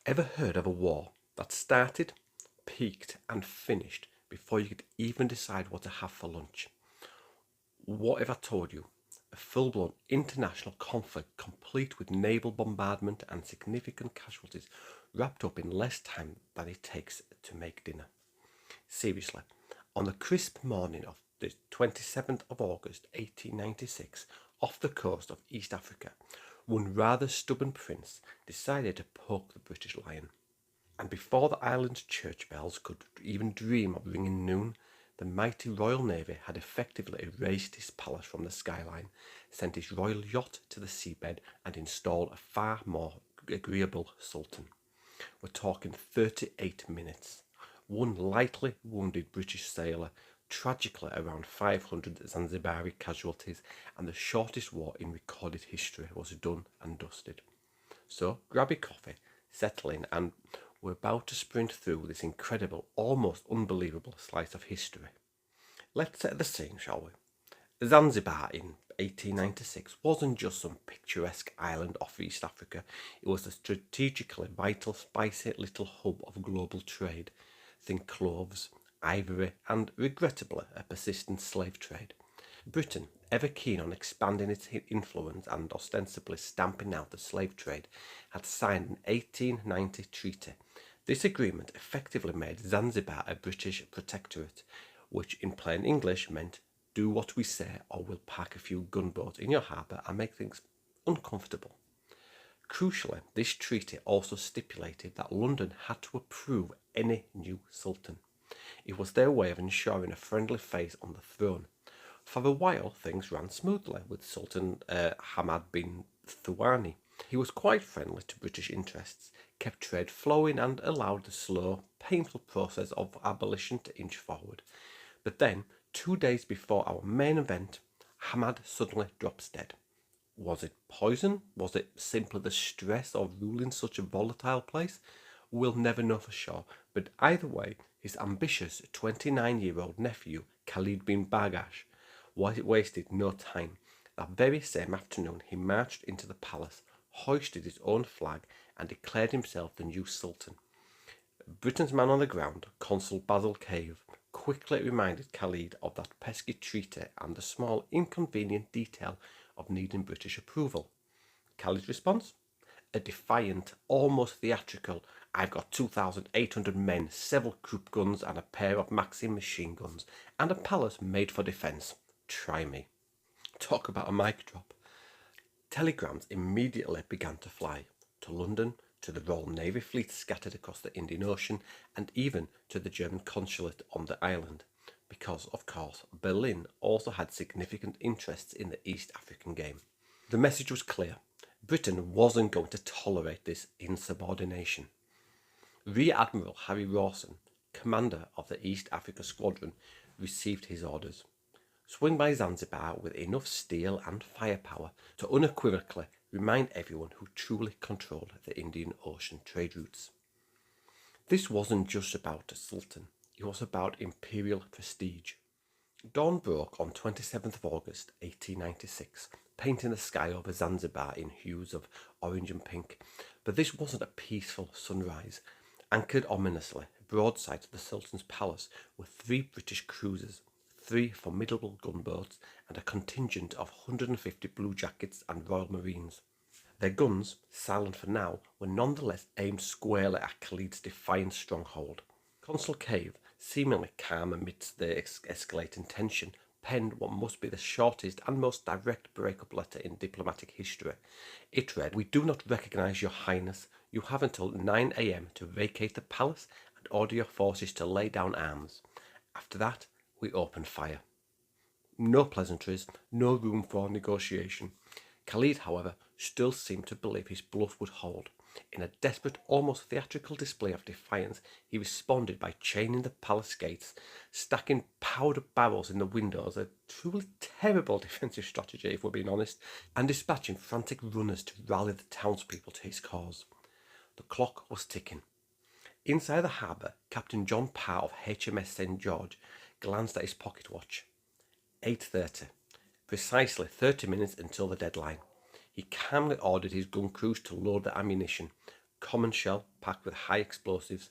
Ever heard of a war that started, peaked, and finished before you could even decide what to have for lunch? What if I told you a full-blown international conflict complete with naval bombardment and significant casualties wrapped up in less time than it takes to make dinner? Seriously, on the crisp morning of the 27th of August 1896, off the coast of East Africa, one rather stubborn prince decided to poke the British lion. And before the island's church bells could even dream of ringing noon, the mighty Royal Navy had effectively erased his palace from the skyline, sent his royal yacht to the seabed, and installed a far more agreeable sultan. We're talking 38 minutes. One lightly wounded British sailor, tragically around 500 Zanzibari casualties, and the shortest war in recorded history was done and dusted. So grab your coffee, settle in, and we're about to sprint through this incredible, almost unbelievable slice of history. Let's set the scene, shall we? Zanzibar in 1896 wasn't just some picturesque island off East Africa. It was a strategically vital, spicy little hub of global trade. Think cloves, ivory, and regrettably a persistent slave trade. Britain, ever keen on expanding its influence and ostensibly stamping out the slave trade, had signed an 1890 treaty. This agreement effectively made Zanzibar a British protectorate, which in plain English meant do what we say or we'll park a few gunboats in your harbour and make things uncomfortable. Crucially, this treaty also stipulated that London had to approve any new sultan. It was their way of ensuring a friendly face on the throne. For a while, things ran smoothly with Sultan Hamad bin Thawani. He was quite friendly to British interests, kept trade flowing, and allowed the slow, painful process of abolition to inch forward. But then, 2 days before our main event, Hamad suddenly drops dead. Was it poison? Was it simply the stress of ruling such a volatile place? We'll never know for sure, but either way, his ambitious 29-year-old nephew, Khalid bin Bargash, wasted no time. That very same afternoon, he marched into the palace, hoisted his own flag, and declared himself the new sultan. Britain's man on the ground, Consul Basil Cave, quickly reminded Khalid of that pesky treaty and the small inconvenient detail of needing British approval. Khalid's response? A defiant, almost theatrical, I've got 2,800 men, several Krupp guns and a pair of Maxim machine guns, and a palace made for defence. Try me. Talk about a mic drop. Telegrams immediately began to fly to London, to the Royal Navy fleet scattered across the Indian Ocean, and even to the German consulate on the island, because, of course, Berlin also had significant interests in the East African game. The message was clear. Britain wasn't going to tolerate this insubordination. Rear Admiral Harry Rawson, commander of the East Africa Squadron, received his orders. Swing by Zanzibar with enough steel and firepower to unequivocally remind everyone who truly controlled the Indian Ocean trade routes. This wasn't just about a sultan, it was about imperial prestige. Dawn broke on 27th of August 1896, painting the sky over Zanzibar in hues of orange and pink, but this wasn't a peaceful sunrise. Anchored ominously broadside to the Sultan's palace were 3 British cruisers, 3 formidable gunboats, and a contingent of 150 bluejackets and Royal Marines. Their guns, silent for now, were nonetheless aimed squarely at Khalid's defiant stronghold. Consul Cave, seemingly calm amidst the escalating tension, penned what must be the shortest and most direct break-up letter in diplomatic history. It read, "We do not recognise your highness. You have until 9 a.m. to vacate the palace and order your forces to lay down arms. After that, we open fire." No pleasantries, no room for negotiation. Khalid, however, still seemed to believe his bluff would hold. In a desperate, almost theatrical display of defiance, he responded by chaining the palace gates, stacking powder barrels in the windows, a truly terrible defensive strategy if we're being honest, and dispatching frantic runners to rally the townspeople to his cause. The clock was ticking. Inside the harbour, Captain John Parr of HMS St. George glanced at his pocket watch. 8:30. Precisely 30 minutes until the deadline. He calmly ordered his gun crews to load the ammunition. common shell packed with high explosives,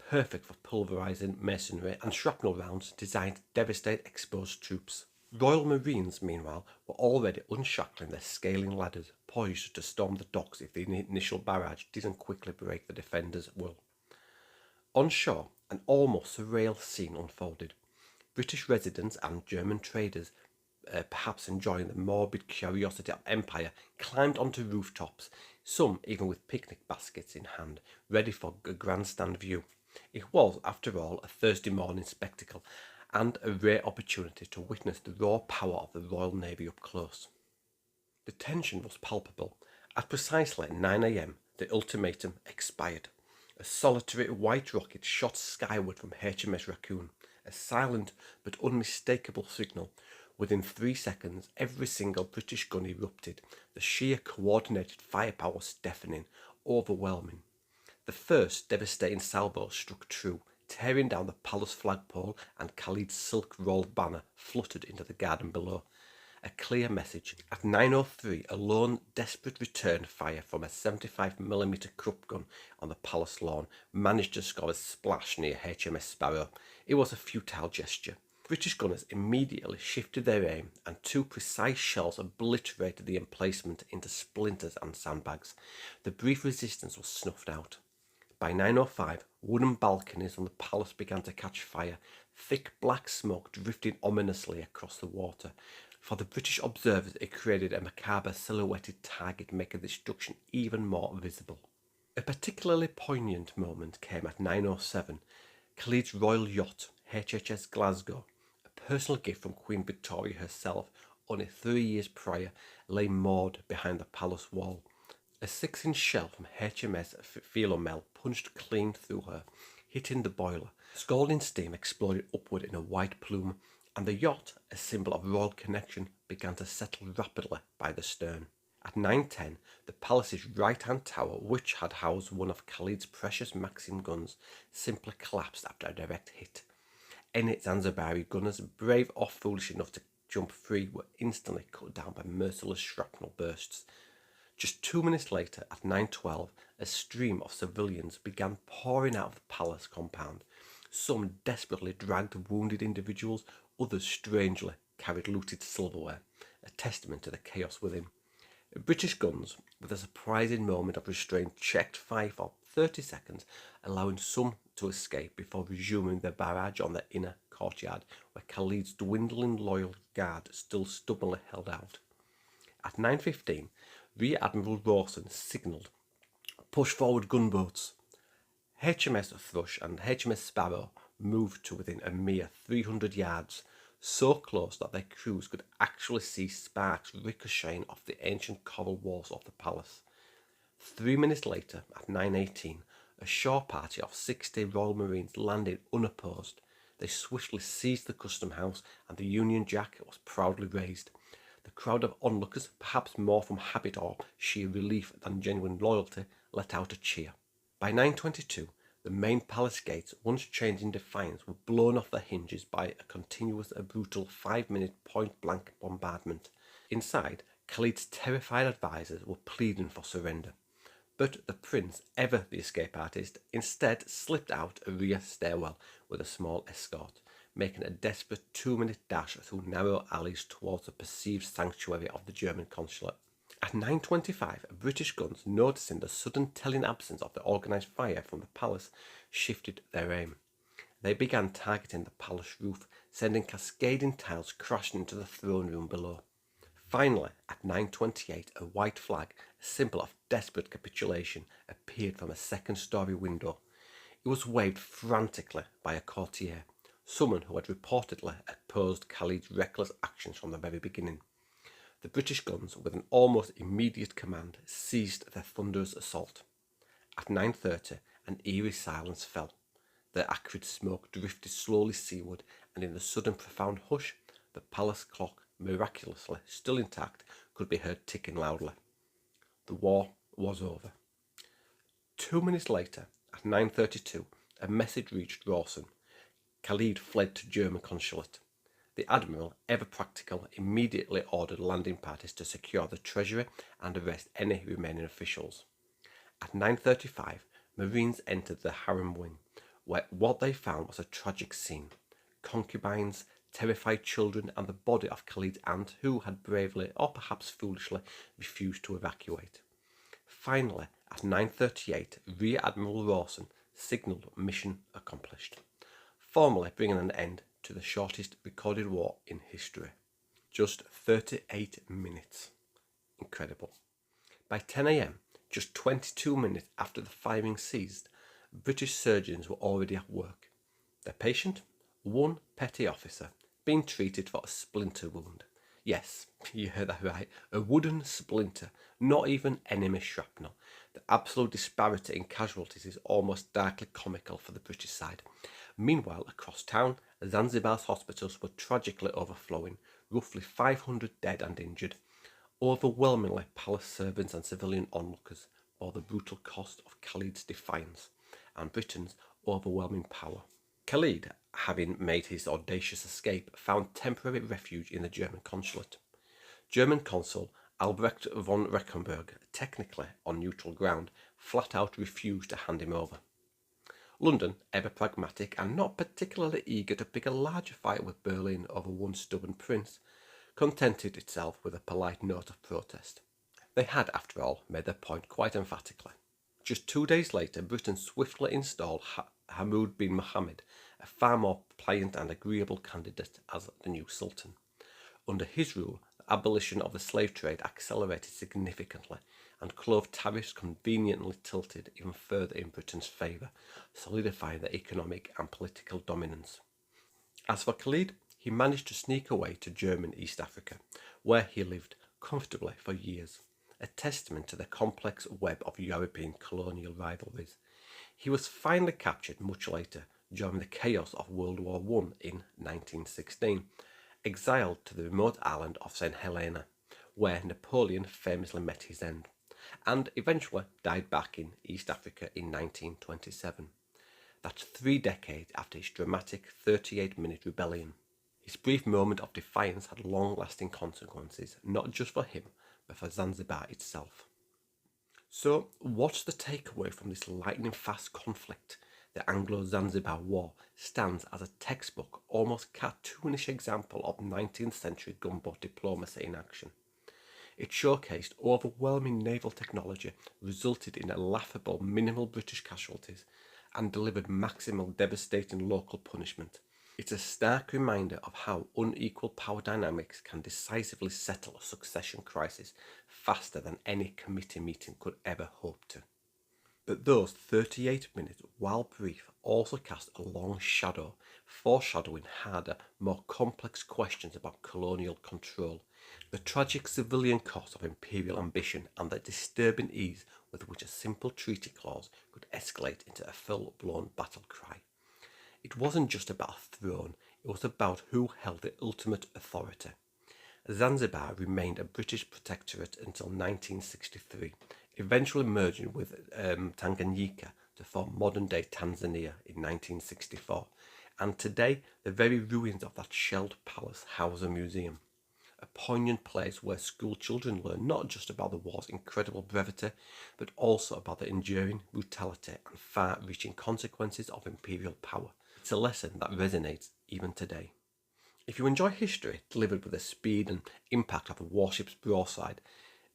perfect for pulverising masonry, and shrapnel rounds designed to devastate exposed troops. Royal Marines, meanwhile, were already unshackling their scaling ladders, poised to storm the docks if the initial barrage didn't quickly break the defenders' will. On shore, an almost surreal scene unfolded. British residents and German traders, perhaps enjoying the morbid curiosity of empire, climbed onto rooftops, some even with picnic baskets in hand, ready for a grandstand view. It was, after all, a Thursday morning spectacle, and a rare opportunity to witness the raw power of the Royal Navy up close. The tension was palpable. At precisely 9 a.m, the ultimatum expired. A solitary white rocket shot skyward from HMS Raccoon, a silent but unmistakable signal. Within 3 seconds, every single British gun erupted. The sheer coordinated firepower was deafening, overwhelming. The first devastating salvo struck true, tearing down the palace flagpole, and Khalid's silk-rolled banner fluttered into the garden below. A clear message. At 9:03, a lone, desperate return fire from a 75mm Krupp gun on the palace lawn managed to score a splash near HMS Sparrow. It was a futile gesture. British gunners immediately shifted their aim, and 2 precise shells obliterated the emplacement into splinters and sandbags. The brief resistance was snuffed out. By 9:05, wooden balconies on the palace began to catch fire, thick black smoke drifting ominously across the water. For the British observers, it created a macabre silhouetted target, making the destruction even more visible. A particularly poignant moment came at 9:07. Khalid's royal yacht, HHS Glasgow, a personal gift from Queen Victoria herself, only 3 years prior, lay moored behind the palace wall. A 6-inch shell from HMS Philomel punched clean through her, hitting the boiler. Scalding steam exploded upward in a white plume, and the yacht, a symbol of royal connection, began to settle rapidly by the stern. At 9:10, the palace's right-hand tower, which had housed one of Khalid's precious Maxim guns, simply collapsed after a direct hit. Any Zanzibari gunners, brave or foolish enough to jump free, were instantly cut down by merciless shrapnel bursts. Just 2 minutes later, at 9:12, a stream of civilians began pouring out of the palace compound. Some desperately dragged wounded individuals, others strangely carried looted silverware, a testament to the chaos within. British guns, with a surprising moment of restraint, checked fire for 30 seconds, allowing some to escape before resuming their barrage on the inner courtyard, where Khalid's dwindling loyal guard still stubbornly held out. At 9:15, Rear Admiral Rawson signalled, "Push forward gunboats." HMS Thrush and HMS Sparrow moved to within a mere 300 yards, so close that their crews could actually see sparks ricocheting off the ancient coral walls of the palace. 3 minutes later, at 9:18, a shore party of 60 Royal Marines landed unopposed. They swiftly seized the custom house, and the Union Jack was proudly raised. The crowd of onlookers, perhaps more from habit or sheer relief than genuine loyalty, let out a cheer. By 9:22, the main palace gates, once chained in defiance, were blown off their hinges by a continuous, brutal 5-minute point-blank bombardment. Inside, Khalid's terrified advisors were pleading for surrender. But the prince, ever the escape artist, instead slipped out a rear stairwell with a small escort, making a desperate 2-minute dash through narrow alleys towards the perceived sanctuary of the German consulate. At 9:25, British guns, noticing the sudden telling absence of the organised fire from the palace, shifted their aim. They began targeting the palace roof, sending cascading tiles crashing into the throne room below. Finally, at 9:28, a white flag, a symbol of desperate capitulation, appeared from a second-story window. It was waved frantically by a courtier, someone who had reportedly opposed Khalid's reckless actions from the very beginning. The British guns, with an almost immediate command, ceased their thunderous assault. At 9:30, an eerie silence fell. The acrid smoke drifted slowly seaward, and in the sudden profound hush, the palace clock, miraculously still intact, could be heard ticking loudly. The war was over. 2 minutes later, at 9:32, a message reached Rawson. Khalid fled to German consulate. The admiral, ever practical, immediately ordered landing parties to secure the treasury and arrest any remaining officials. At 9:35, Marines entered the harem wing, where what they found was a tragic scene. Concubines, terrified children, and the body of Khalid's aunt, who had bravely, or perhaps foolishly, refused to evacuate. Finally, at 9:38, Rear Admiral Rawson signalled mission accomplished, formally bringing an end to the shortest recorded war in history. Just 38 minutes. Incredible. By 10 a.m, just 22 minutes after the firing ceased, British surgeons were already at work. Their patient? One petty officer, being treated for a splinter wound. Yes, you heard that right, a wooden splinter, not even enemy shrapnel. The absolute disparity in casualties is almost darkly comical for the British side. Meanwhile, across town, Zanzibar's hospitals were tragically overflowing, roughly 500 dead and injured. Overwhelmingly, palace servants and civilian onlookers bore the brutal cost of Khalid's defiance and Britain's overwhelming power. Khalid, having made his audacious escape, found temporary refuge in the German consulate. German consul Albrecht von Reckenberg, technically on neutral ground, flat out refused to hand him over. London, ever pragmatic and not particularly eager to pick a larger fight with Berlin over one stubborn prince, contented itself with a polite note of protest. They had, after all, made their point quite emphatically. Just 2 days later, Britain swiftly installed Hamoud bin Mohammed, a far more pliant and agreeable candidate, as the new sultan. Under his rule, the abolition of the slave trade accelerated significantly, and clove tariffs conveniently tilted even further in Britain's favour, solidifying their economic and political dominance. As for Khalid, he managed to sneak away to German East Africa, where he lived comfortably for years, a testament to the complex web of European colonial rivalries. He was finally captured much later, during the chaos of World War I in 1916, exiled to the remote island of St. Helena, where Napoleon famously met his end, and eventually died back in East Africa in 1927. That's 3 decades after his dramatic 38-minute rebellion. His brief moment of defiance had long-lasting consequences, not just for him, but for Zanzibar itself. So, what's the takeaway from this lightning-fast conflict? The Anglo-Zanzibar War stands as a textbook, almost cartoonish example of 19th century gunboat diplomacy in action. It showcased overwhelming naval technology, resulted in a laughable minimal British casualties, and delivered maximal devastating local punishment. It's a stark reminder of how unequal power dynamics can decisively settle a succession crisis faster than any committee meeting could ever hope to. But those 38 minutes, while brief, also cast a long shadow, foreshadowing harder, more complex questions about colonial control, the tragic civilian cost of imperial ambition, and the disturbing ease with which a simple treaty clause could escalate into a full-blown battle cry. It wasn't just about a throne, it was about who held the ultimate authority. Zanzibar remained a British protectorate until 1963, eventually merging with Tanganyika to form modern-day Tanzania in 1964, and today the very ruins of that shelled palace house a museum, a poignant place where school children learn not just about the war's incredible brevity, but also about the enduring brutality and far-reaching consequences of imperial power. It's a lesson that resonates even today. If you enjoy history delivered with the speed and impact of a warship's broadside,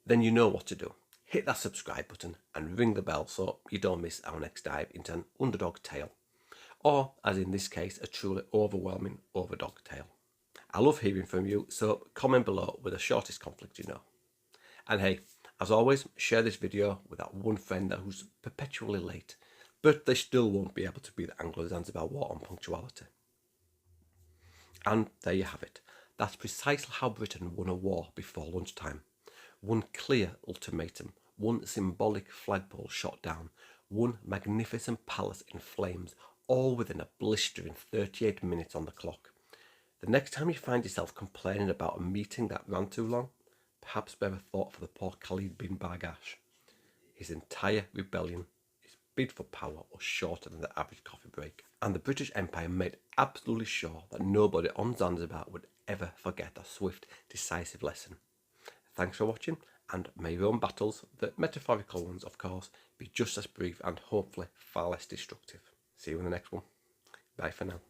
then you know what to do. Hit that subscribe button and ring the bell so you don't miss our next dive into an underdog tale, or, as in this case, a truly overwhelming overdog tale. I love hearing from you, so comment below with the shortest conflict you know. And hey, as always, share this video with that one friend who's perpetually late, but they still won't be able to beat the Anglo-Zanzibar War on punctuality. And there you have it. That's precisely how Britain won a war before lunchtime. One clear ultimatum, one symbolic flagpole shot down, one magnificent palace in flames, all within a blistering 38 minutes on the clock. The next time you find yourself complaining about a meeting that ran too long, perhaps spare a thought for the poor Khalid bin Bargash. His entire rebellion, his bid for power, was shorter than the average coffee break, and the British Empire made absolutely sure that nobody on Zanzibar would ever forget that swift, decisive lesson. Thanks for watching, and may your own battles, the metaphorical ones of course, be just as brief and hopefully far less destructive. See you in the next one. Bye for now.